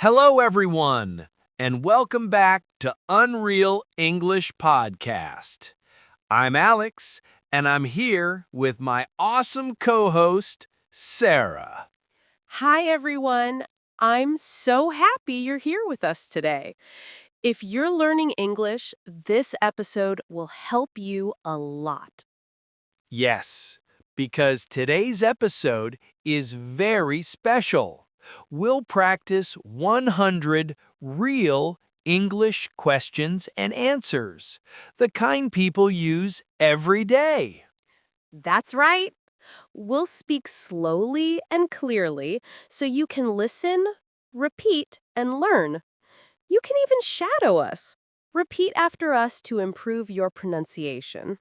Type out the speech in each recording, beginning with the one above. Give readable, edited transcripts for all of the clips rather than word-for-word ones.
Hello, everyone, and welcome back to Unreal English Podcast. I'm Alex, and I'm here with my awesome co-host, Sarah. Hi, everyone. I'm so happy you're here with us today. If you're learning English, this episode will help you a lot. Yes, because today's episode is very special. We'll practice 100 real English questions and answers, the kind people use every day. That's right. We'll speak slowly and clearly so you can listen, repeat, and learn. You can even shadow us. Repeat after us to improve your pronunciation.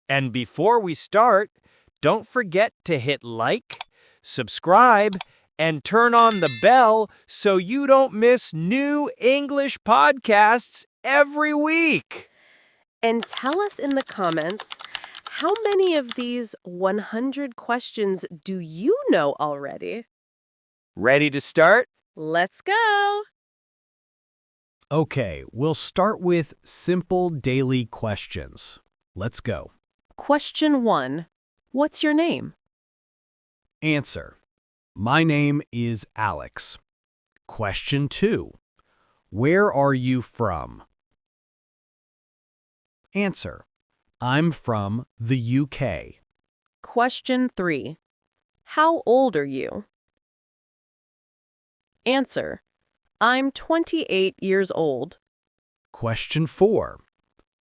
And before we start, don't forget to hit like, subscribe, and turn on the bell so you don't miss new English podcasts every week. And tell us in the comments, how many of these 100 questions do you know already? Ready to start? Let's go! Okay, we'll start with simple daily questions. Let's go. Question 1. What's your name? Answer. My name is Alex. Question 2. Where are you from? Answer. I'm from the UK. Question 3. How old are you? Answer. I'm 28 years old. Question 4.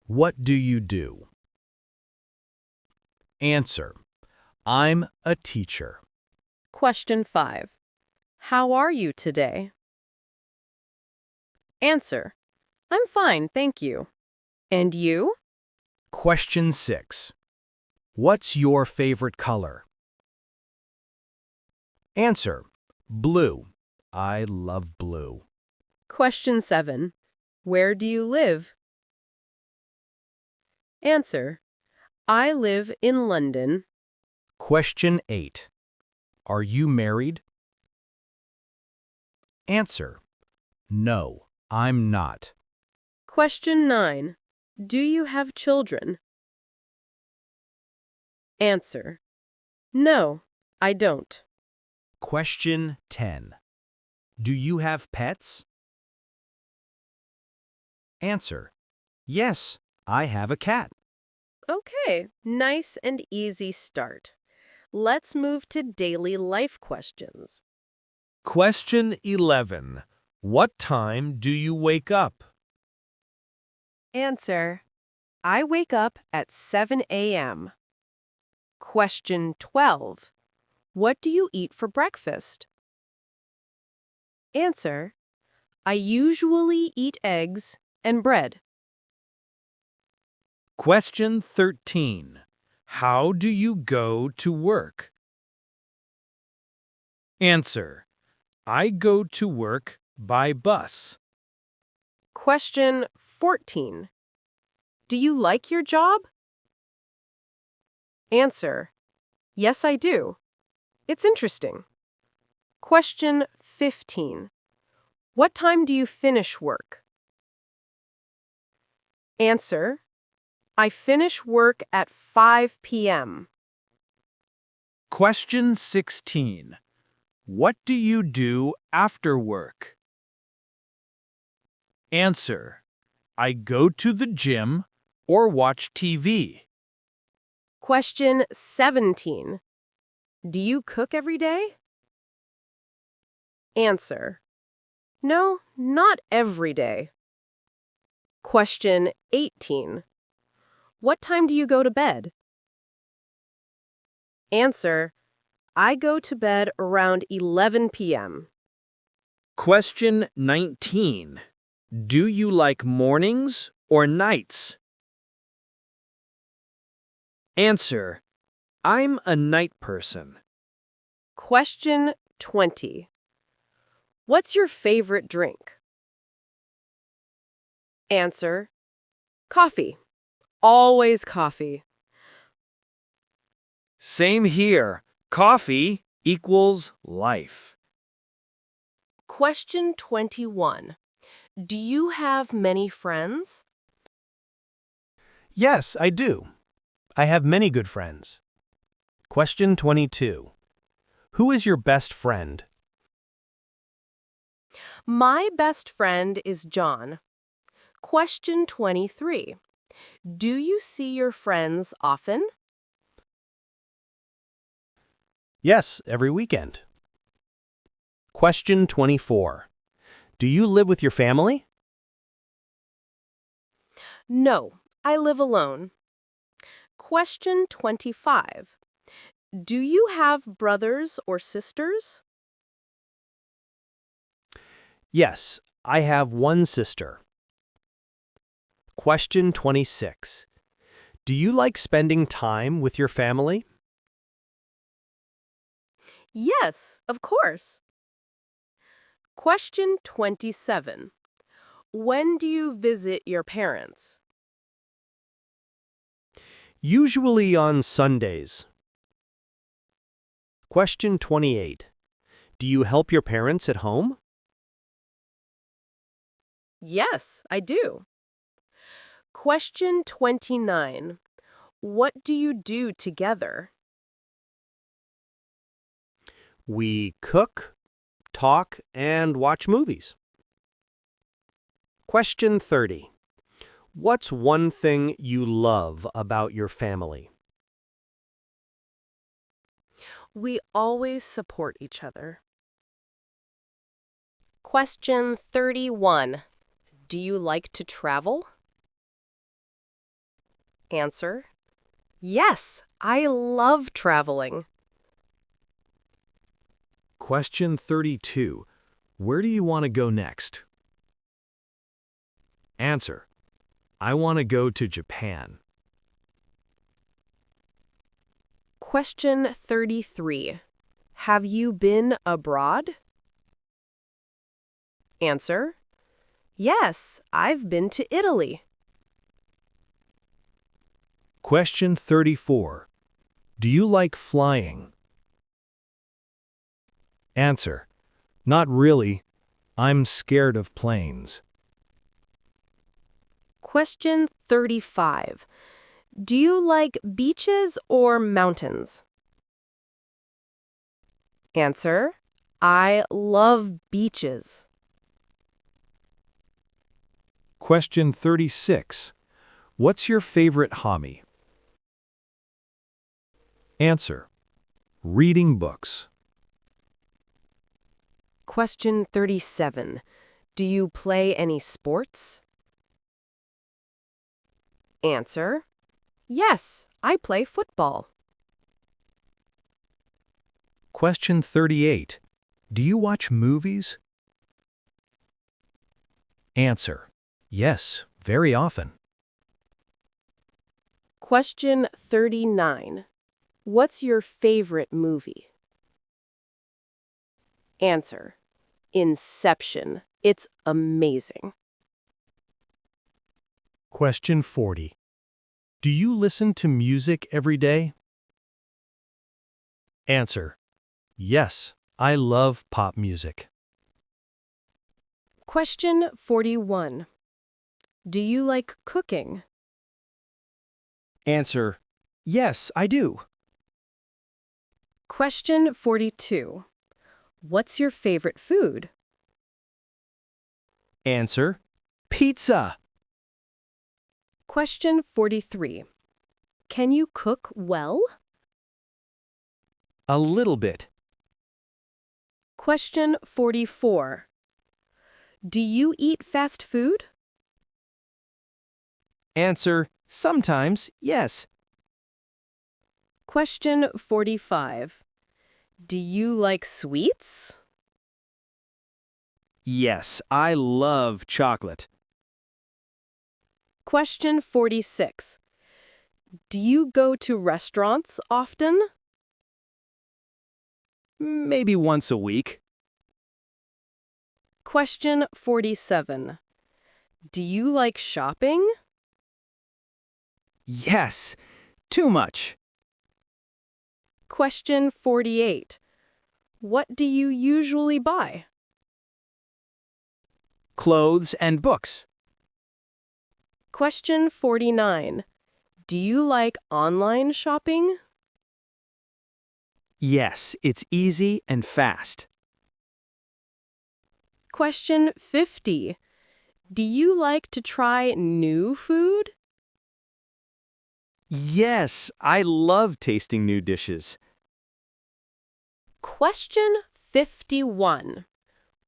What do you do? Answer. I'm a teacher. Question 5. How are you today? Answer. I'm fine, thank you. And you? Question 6. What's your favorite color? Answer. Blue. I love blue. Question 7. Where do you live? Answer. I live in London. Question 8. Are you married? Answer. No, I'm not. Question 9. Do you have children? Answer. No, I don't. Question 10. Do you have pets? Answer. Yes, I have a cat. Okay, nice and easy start. Let's move to daily life questions. Question 11. What time do you wake up? Answer. I wake up at 7 a.m. Question 12. What do you eat for breakfast? Answer. I usually eat eggs and bread. Question 13. How do you go to work? Answer. I go to work by bus. Question 14. Do you like your job? Answer. Yes, I do. It's interesting. Question 15. What time do you finish work? Answer. I finish work at 5 p.m. Question 16. What do you do after work? Answer. I go to the gym or watch TV. Question 17. Do you cook every day? Answer. No, not every day. Question 18. What time do you go to bed? Answer. I go to bed around 11 p.m. Question 19. Do you like mornings or nights? Answer. I'm a night person. Question 20. What's your favorite drink? Answer. Coffee. Always coffee. Same here. Coffee equals life. Question 21. Do you have many friends? Yes, I do. I have many good friends. Question 22. Who is your best friend? My best friend is John. Question 23. Do you see your friends often? Yes, every weekend. Question 24. Do you live with your family? No, I live alone. Question 25. Do you have brothers or sisters? Yes, I have one sister. Question 26. Do you like spending time with your family? Yes, of course. Question 27. When do you visit your parents? Usually on Sundays. Question 28. Do you help your parents at home? Yes, I do. Question 29. What do you do together? We cook, talk, and watch movies. Question 30. What's one thing you love about your family? We always support each other. Question 31. Do you like to travel? Answer. Yes, I love traveling. Question 32. Where do you want to go next? Answer. I want to go to Japan. Question 33. Have you been abroad? Answer. Yes, I've been to Italy. Question 34. Do you like flying? Answer. Not really. I'm scared of planes. Question 35. Do you like beaches or mountains? Answer. I love beaches. Question 36. What's your favorite hobby? Answer. Reading books. Question 37. Do you play any sports? Answer. Yes, I play football. Question 38. Do you watch movies? Answer. Yes, very often. Question 39. What's your favorite movie? Answer. Inception. It's amazing. Question 40. Do you listen to music every day? Answer. Yes, I love pop music. Question 41. Do you like cooking? Answer. Yes, I do. Question 42. What's your favorite food? Answer. Pizza. Question 43. Can you cook well? A little bit. Question 44. Do you eat fast food? Answer. Sometimes, yes. Question 45. Do you like sweets? Yes, I love chocolate. Question 46. Do you go to restaurants often? Maybe once a week. Question 47. Do you like shopping? Yes, too much. Question 48. What do you usually buy? clothes, and books. Question 49. Do you like online shopping? Yes, it's easy and fast. Question 50. Do you like to try new food? Yes, I love tasting new dishes. Question 51.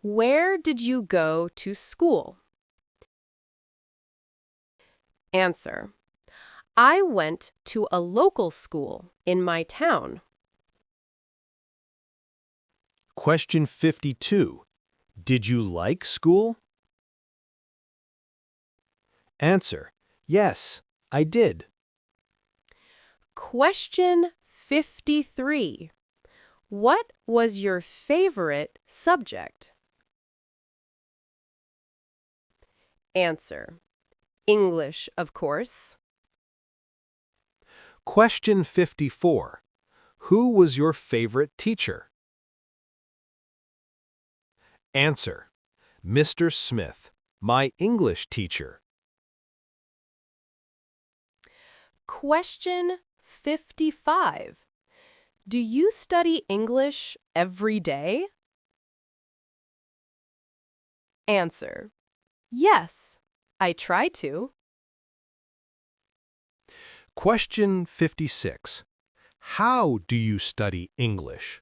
Where did you go to school? Answer. I went to a local school in my town. Question 52. Did you like school? Answer. Yes, I did. Question 53. What was your favorite subject? Answer. English, of course. Question 54. Who was your favorite teacher? Answer. Mr. Smith, my English teacher. Question 55. Do you study English every day? Answer. Yes, I try to. Question 56. How do you study English?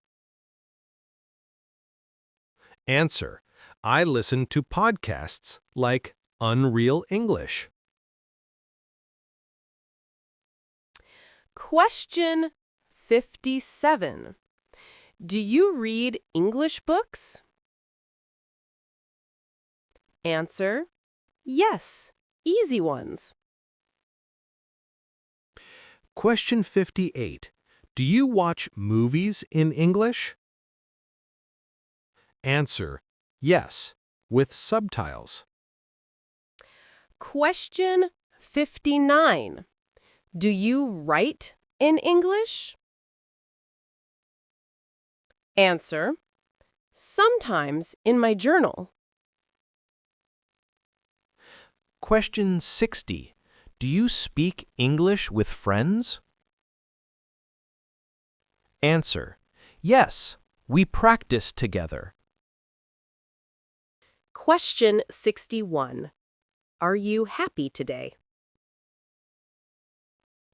Answer. I listen to podcasts like Unreal English. Question 57. Do you read English books? Answer. Yes, easy ones. Question 58. Do you watch movies in English? Answer. Yes, with subtitles. Question 59. Do you write in English? Answer. Sometimes in my journal. Question 60. Do you speak English with friends? Answer. Yes, we practice together. Question 61. Are you happy today?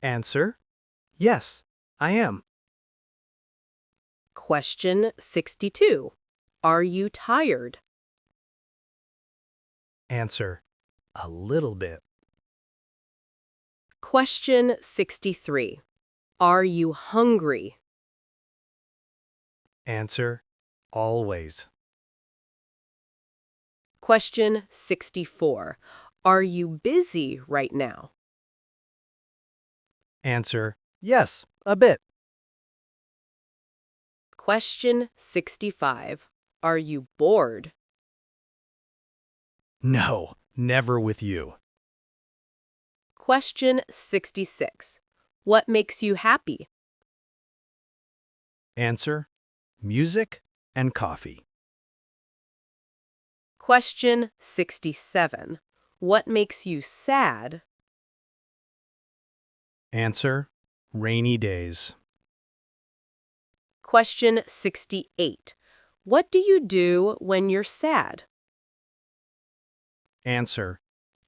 Answer. Yes, I am. Question 62. Are you tired? Answer. A little bit. Question 63. Are you hungry? Answer. Always. Question 64. Are you busy right now? Answer. Yes, a bit. Question 65. Are you bored? No, never with you. Question 66. What makes you happy? Answer. Music and coffee. Question 67. What makes you sad? Answer. Rainy days. Question 68. What do you do when you're sad? Answer.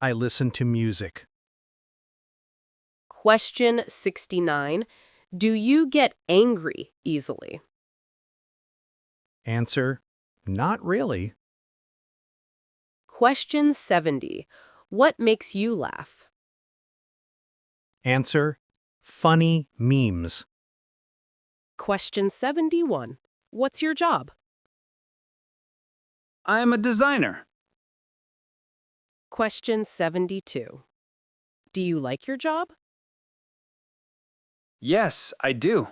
I listen to music. Question 69. Do you get angry easily? Answer. Not really. Question 70. What makes you laugh? Answer. Funny memes. Question 71. What's your job? I'm a designer. Question 72. Do you like your job? Yes, I do.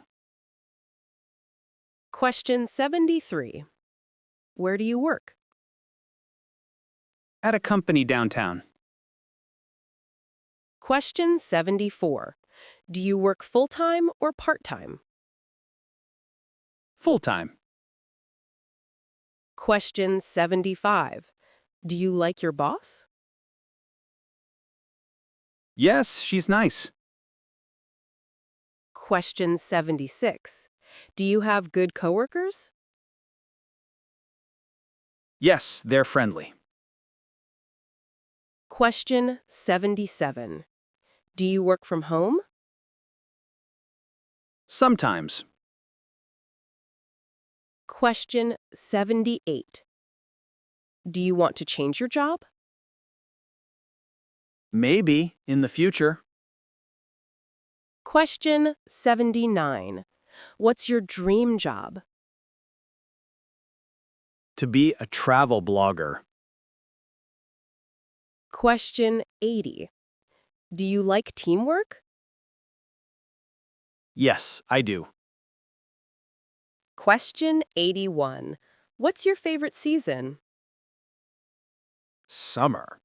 Question 73. Where do you work? At a company downtown. Question 74. Do you work full-time or part-time? Full-time. Question 75. Do you like your boss? Yes, she's nice. Question 76. Do you have good coworkers? Yes, they're friendly. Question 77. Do you work from home? Sometimes. Question 78. Do you want to change your job? Maybe in the future. Question 79. What's your dream job? To be a travel blogger. Question 80. Do you like teamwork? Yes, I do. Question 81. What's your favorite season? Summer.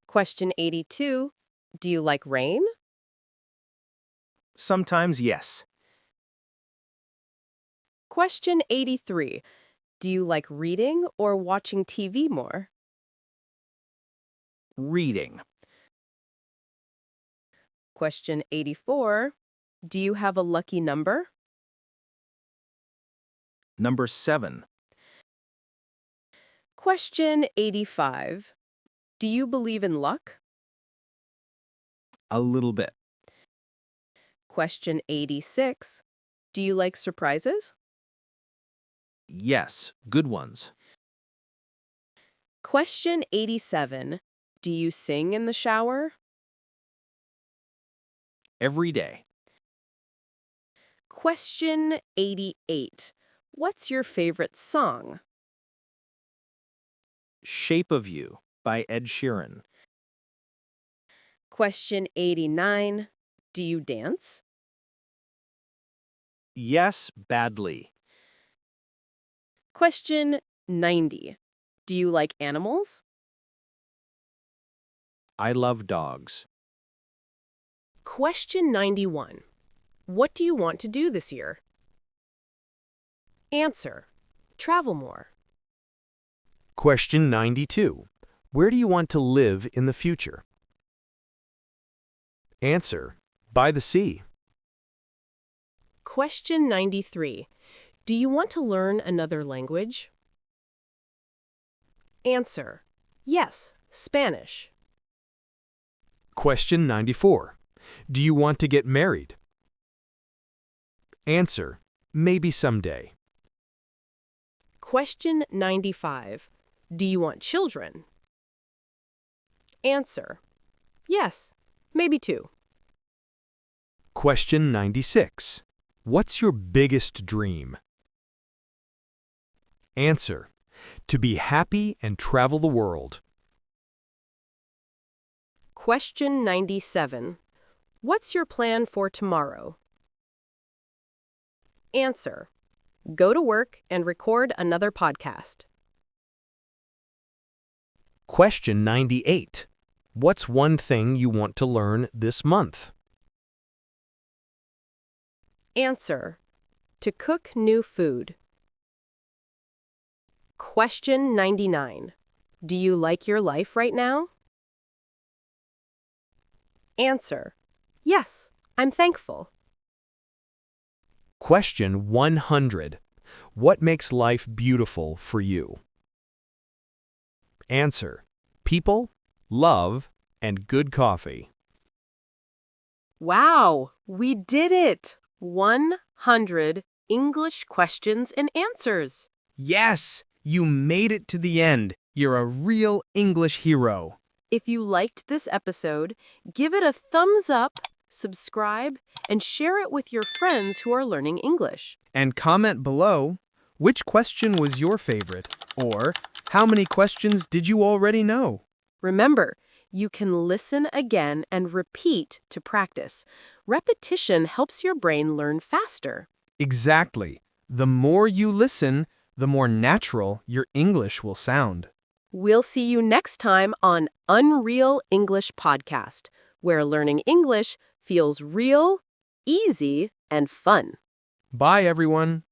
Question 82. Do you like rain? Sometimes yes. Question 83. Do you like reading or watching TV more? Reading. Question 84. Do you have a lucky number? Number 7. Question 85. Do you believe in luck? A little bit. Question 86. Do you like surprises? Yes, good ones. Question 87. Do you sing in the shower? Every day. Question 88. What's your favorite song? Shape of You by Ed Sheeran. Question 89. Do you dance? Yes, badly. Question 90. Do you like animals? I love dogs. Question 91. What do you want to do this year? Answer. Travel more. Question 92. Where do you want to live in the future? Answer. By the sea. Question 93. Do you want to learn another language? Answer. Yes, Spanish. Question 94. Do you want to get married? Answer. Maybe someday. Question 95. Do you want children? Answer. Yes, maybe two. Question 96. What's your biggest dream? Answer. To be happy and travel the world. Question 97. What's your plan for tomorrow? Answer. Go to work and record another podcast. Question 98. What's one thing you want to learn this month? Answer. To cook new food. Question 99. Do you like your life right now? Answer. Yes, I'm thankful. Question 100. What makes life beautiful for you? Answer. People, love, and good coffee. Wow, we did it! 100 English questions and answers. Yes, you made it to the end. You're a real English hero. If you liked this episode, give it a thumbs up, subscribe, and share it with your friends who are learning English. And comment below, which question was your favorite? Or, how many questions did you already know? Remember, you can listen again and repeat to practice. Repetition helps your brain learn faster. Exactly. The more you listen, the more natural your English will sound. We'll see you next time on Unreal English Podcast, where learning English feels real, easy, and fun. Bye, everyone.